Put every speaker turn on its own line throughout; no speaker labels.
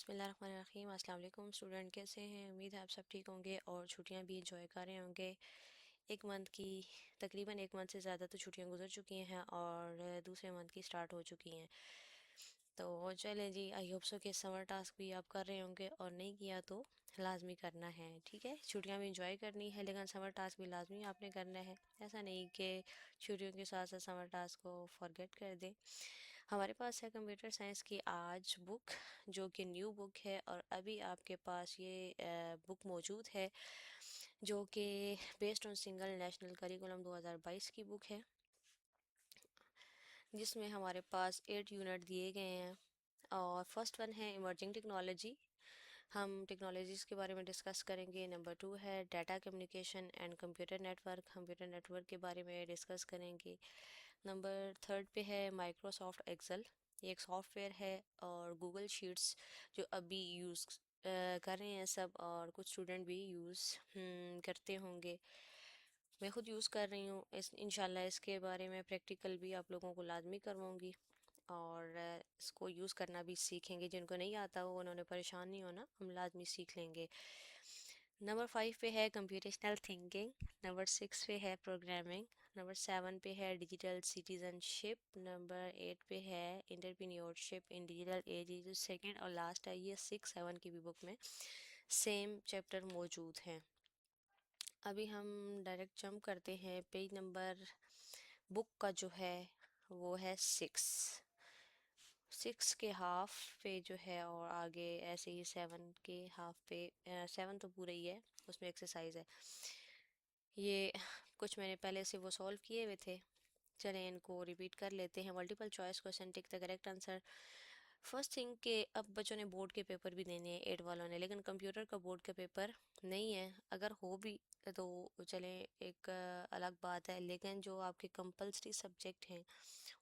बिस्मिल्लाहिर्रहमानिर्रहीम। अस्सलाम वालेकुम स्टूडेंट, कैसे हैं? उम्मीद है आप सब ठीक होंगे और छुट्टियां भी इंजॉय कर रहे होंगे। एक मंथ की तकरीबन एक मंथ से ज़्यादा तो छुट्टियां गुजर चुकी हैं और दूसरे मंथ की स्टार्ट हो चुकी हैं। तो चलें जी, आई होप सो कि समर टास्क भी आप कर रहे होंगे और नहीं किया तो लाजमी करना है। ठीक है, छुट्टियां भी इंजॉय करनी है लेकिन समर टास्क भी लाजमी आपने करना है। ऐसा नहीं कि छुट्टियों के साथ साथ समर टास्क को फॉरगेट कर दें। हमारे पास है कंप्यूटर साइंस की आज बुक, जो कि न्यू बुक है और अभी आपके पास ये बुक मौजूद है, जो कि based on single national curriculum 2022 की बुक है, जिसमें हमारे पास 8 यूनिट दिए गए हैं। और फर्स्ट वन है इमर्जिंग टेक्नोलॉजी। हम टेक्नोलॉजीज़ के बारे में डिस्कस करेंगे। नंबर टू है data communication and computer network के बारे में डिस्कस करेंगे। नंबर थर्ड पे है माइक्रोसॉफ्ट एक्सेल। ये एक सॉफ्टवेयर है और गूगल शीट्स जो अभी यूज़ कर रहे हैं सब, और कुछ स्टूडेंट भी यूज़ करते होंगे। मैं खुद यूज़ कर रही हूँ। इंशाल्लाह इसके बारे में प्रैक्टिकल भी आप लोगों को लाजमी करवाऊँगी और इसको यूज़ करना भी सीखेंगे। जिनको नहीं आता हो उन्होंने परेशान नहीं होना, हम लाजमी सीख लेंगे। नंबर 5 पे है कंप्यूटेशनल थिंकिंग। नंबर 6 पे है प्रोग्रामिंग। नंबर 7 पे है डिजिटल सिटीजनशिप। नंबर 8 पे है एंटरप्रेन्योरशिप इन डिजिटल एज। ये जो सेकंड और लास्ट है, ये 6 7 की भी बुक में सेम चैप्टर मौजूद हैं। अभी हम डायरेक्ट जंप करते हैं। पेज नंबर बुक का जो है वो है 6 के हाफ पे जो है, और आगे ऐसे ही 7 के हाफ पे, 7 तो पूरा ही है, उसमें एक्सरसाइज है। ये कुछ मैंने पहले से वो सॉल्व किए हुए थे, चलें इनको रिपीट कर लेते हैं। Multiple choice question, tick the correct answer. First thing के अब बच्चों ने बोर्ड के पेपर भी देने हैं, 8 वालों ने, लेकिन कंप्यूटर का बोर्ड का पेपर नहीं है। अगर हो भी तो चले, एक अलग बात है, लेकिन जो आपके कंपलसरी सब्जेक्ट हैं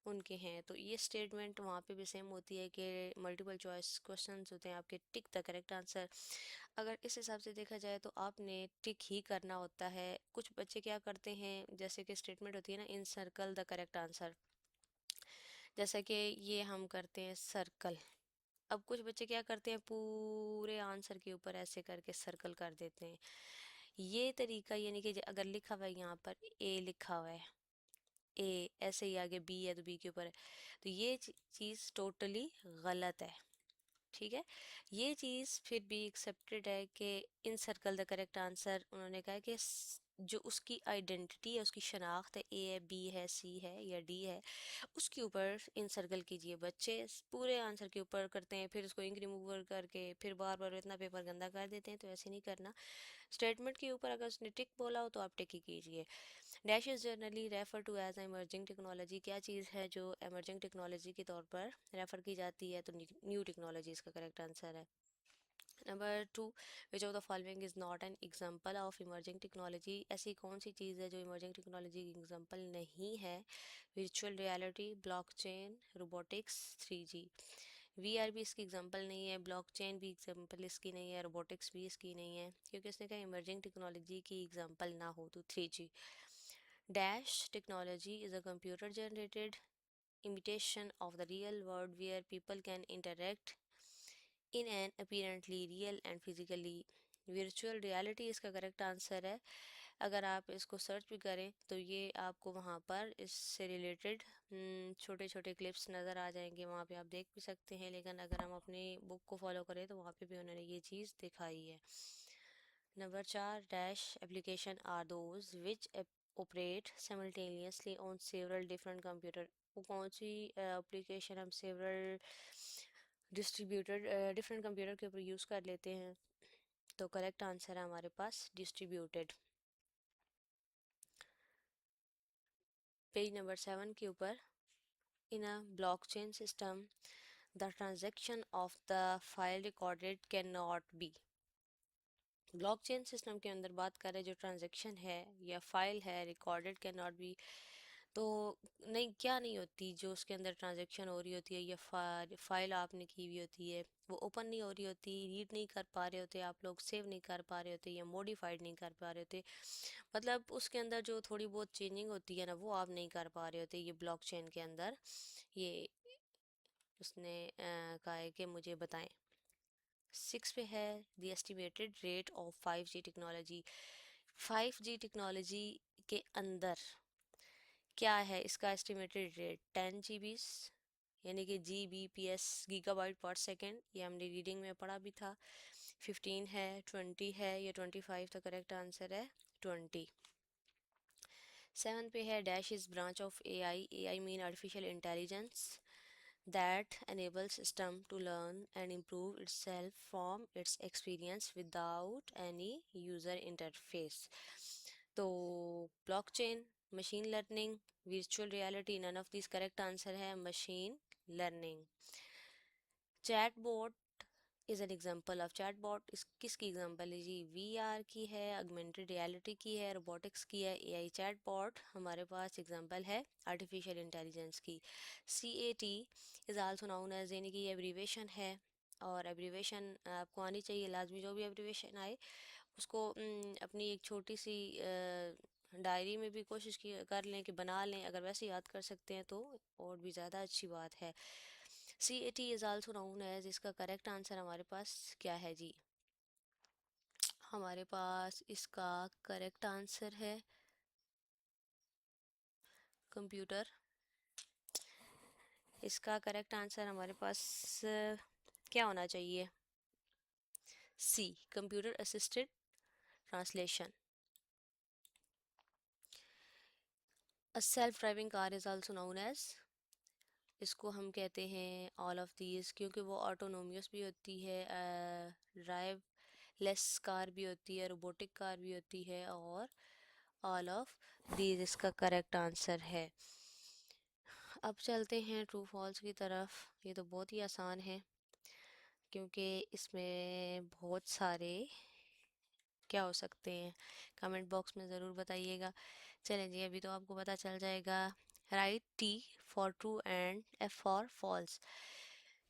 उनके हैं। तो ये स्टेटमेंट वहाँ पे भी सेम होती है कि मल्टीपल चॉइस क्वेश्चंस होते हैं आपके, टिक द करेक्ट आंसर। अगर इस हिसाब से देखा जाए तो आपने टिक ही करना होता है। कुछ बच्चे क्या करते हैं, जैसे कि स्टेटमेंट होती है ना, इन सर्कल द करेक्ट आंसर, जैसा कि ये हम करते हैं सर्कल। अब कुछ बच्चे क्या करते हैं, पूरे आंसर के ऊपर ऐसे करके सर्कल कर देते हैं। ये तरीका, यानी कि अगर लिखा हुआ है यहाँ पर ए लिखा हुआ है, ए ऐसे ही आगे बी है तो बी के ऊपर है, तो ये चीज़ टोटली गलत है। ठीक है, ये चीज़ फिर भी एक्सेप्टेड है कि इन सर्कल द करेक्ट आंसर। उन्होंने कहा कि जो उसकी आइडेंटिटी है, उसकी शनाख्त है, ए है, बी है, सी है या डी है, उसके ऊपर इन सर्कल कीजिए। बच्चे पूरे आंसर के ऊपर करते हैं, फिर उसको इंक रिमूवर करके फिर बार बार इतना पेपर गंदा कर देते हैं, तो ऐसे नहीं करना। स्टेटमेंट के ऊपर अगर उसने टिक बोला हो तो आप टिक ही कीजिए। Dash is generally refer to as emerging technology. क्या चीज़ है जो एमर्जिंग टेक्नोलॉजी के तौर पर रेफर की जाती है, तो न्यू टेक्नोलॉजी इसका करेक्ट आंसर है। Number 2, which of the following is not an example of emerging technology. ऐसी कौन सी चीज़ है जो इमर्जिंग टेक्नोलॉजी की एग्जांपल नहीं है? Virtual reality, blockchain, robotics, 3G। VR भी इसकी एग्जांपल नहीं है, ब्लॉकचेन भी एग्जांपल इसकी नहीं है, रोबोटिक्स भी इसकी नहीं है, क्योंकि उसने कहा इमर्जिंग टेक्नोलॉजी की एग्जांपल ना हो तो 3G। Dash technology is a computer generated imitation of the real world where people can interact in an apparently real and physically virtual reality इसका करेक्ट आंसर है। अगर आप इसको सर्च भी करें तो ये आपको वहाँ पर इससे रिलेटेड छोटे छोटे क्लिप्स नज़र आ जाएंगे, वहाँ पे आप देख भी सकते हैं। लेकिन अगर हम अपनी बुक को फॉलो करें तो वहाँ पे भी उन्होंने ये चीज़ दिखाई है। Number 4, dash application are those which operate simultaneously on several different computer। वो कौन सी एप्लीकेशन हम सेवरल डिस्ट्रीब्यूटेड डिफरेंट कंप्यूटर के ऊपर यूज़ कर लेते हैं? तो करेक्ट आंसर है हमारे पास डिस्ट्रीब्यूटेड। पेज नंबर 7 के ऊपर, in a blockchain system the transaction of the file recorded can not be. Blockchain system के अंदर बात कर रहे, जो ट्रांजैक्शन है या फाइल है रिकॉर्डेड कैन नॉट बी, तो नहीं, क्या नहीं होती, जो उसके अंदर ट्रांजैक्शन हो रही होती है या फाइल आपने की हुई होती है, वो ओपन नहीं हो रही होती, रीड नहीं कर पा रहे होते आप लोग, सेव नहीं कर पा रहे होते या मॉडिफाइड नहीं कर पा रहे होते। मतलब उसके अंदर जो थोड़ी बहुत चेंजिंग होती है ना, वो आप नहीं कर पा रहे होते। ये ब्लॉकचेन के अंदर ये उसने कहा है कि मुझे बताएं। 6 पे है the estimated rate of 5G technology. 5G technology के अंदर क्या है इसका एस्टिमेटेड रेट? 10 GB, यानी कि Gbps, गीगाबाइट पर सेकेंड, ये हमने रीडिंग में पढ़ा भी था। 15 है, 20 है या 25? तो करेक्ट आंसर है 20। 7 पे है dash is branch of AI। AI mean artificial intelligence that enables system to learn and improve itself from its experience without any user interface। तो blockchain, machine learning, virtual reality, none of these correct answer है machine learning. Chatbot is an example of. Chatbot इस किसकी example है जी? VR की है, augmented reality की है, robotics की है, AI। चैटबॉट हमारे पास एग्जांपल है आर्टिफिशियल इंटेलिजेंस की। CAT is also known as, यानी कि ये एब्रीवेशन है, और एब्रीवेशन आपको आनी चाहिए लाजमी। जो भी एब्रीवेशन आए उसको अपनी एक छोटी सी डायरी में भी कोशिश की कर लें कि बना लें, अगर वैसे याद कर सकते हैं तो और भी ज़्यादा अच्छी बात है। CAT is also known as, इसका करेक्ट आंसर हमारे पास क्या है जी? हमारे पास इसका करेक्ट आंसर है कंप्यूटर। इसका करेक्ट आंसर हमारे पास क्या होना चाहिए? C, computer assisted translation. A self driving car is also known as, इसको हम कहते हैं ऑल ऑफ दीज, क्योंकि वो ऑटोनोमियस भी होती है, ड्राइव लेस कार भी होती है, रोबोटिक कार भी होती है, और ऑल ऑफ दीज इसका करेक्ट आंसर है। अब चलते हैं ट्रू फॉल्स की तरफ। ये तो बहुत ही आसान है क्योंकि इसमें बहुत सारे क्या हो सकते हैं, कमेंट बॉक्स में ज़रूर बताइएगा। चलें जी, अभी तो आपको पता चल जाएगा। Right T for true and F for false.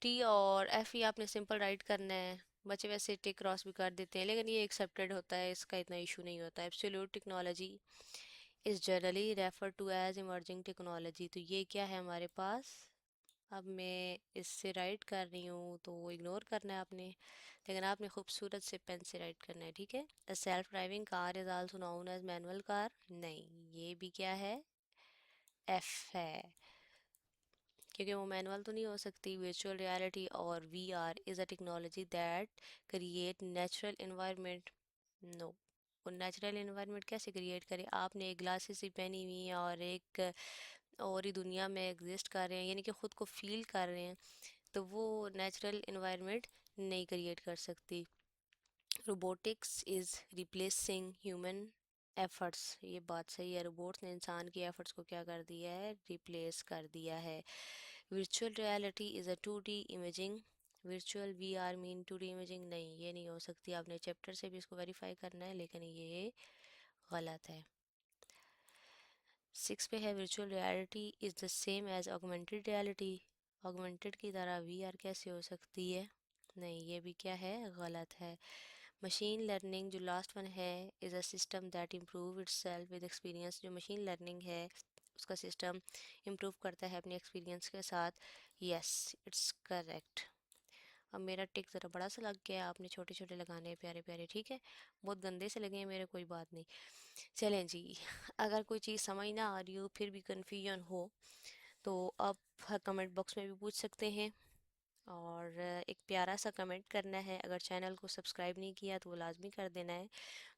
T और F ही आपने सिंपल राइट करना है। बच्चे वैसे टिक क्रॉस भी कर देते हैं, लेकिन ये एक्सेप्टेड होता है, इसका इतना इशू नहीं होता है। Absolute technology is generally refer to as emerging technology. तो ये क्या है हमारे पास? अब मैं इससे राइट कर रही हूँ तो इग्नोर करना है आपने, लेकिन आपने खूबसूरत से पेन से राइट करना है, ठीक है। A self driving car is also known as manual car, नहीं, ये भी क्या है? एफ है, क्योंकि वो मैनुअल तो नहीं हो सकती। वर्चुअल रियलिटी और VR is a technology that create natural environment. No, वो नेचुरल इन्वायरमेंट कैसे क्रिएट करे? आपने एक ग्लासेस ही पहनी हुई है और एक और ही दुनिया में एग्जिस्ट कर रहे हैं, यानी कि ख़ुद को फील कर रहे हैं, तो वो नेचुरल इन्वायरमेंट नहीं क्रिएट कर सकती। Robotics is replacing human efforts, ये बात सही है, रोबोट्स ने इंसान की एफर्ट्स को क्या कर दिया है? रिप्लेस कर दिया है। Virtual reality is a 2D imaging. Virtual VR mean 2D imaging, नहीं, ये नहीं हो सकती। आपने चैप्टर से भी इसको वेरीफाई करना है, लेकिन ये गलत है। 6 पे है virtual reality is the same as augmented reality. Augmented की तरह VR कैसे हो सकती है? नहीं, ये भी क्या है? गलत है। मशीन लर्निंग जो लास्ट वन है is a system that improve itself with experience. जो मशीन लर्निंग है उसका सिस्टम इम्प्रूव करता है अपने एक्सपीरियंस के साथ। Yes, it's correct. अब मेरा टिक ज़रा बड़ा सा लग गया, आपने छोटे छोटे लगाने हैं प्यारे प्यारे, ठीक है। बहुत गंदे से लगे हैं मेरे, कोई बात नहीं। चलें जी, अगर कोई चीज़ समझ ना आ रही हो, फिर भी कन्फ्यूजन हो, तो आप कमेंट बॉक्स में भी पूछ सकते हैं, और एक प्यारा सा कमेंट करना है। अगर चैनल को सब्सक्राइब नहीं किया तो वो लाजमी कर देना है।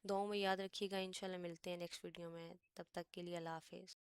दुआओं में याद रखिएगा। इंशाल्लाह मिलते हैं नेक्स्ट वीडियो में, तब तक के लिए अल्लाह हाफिज़।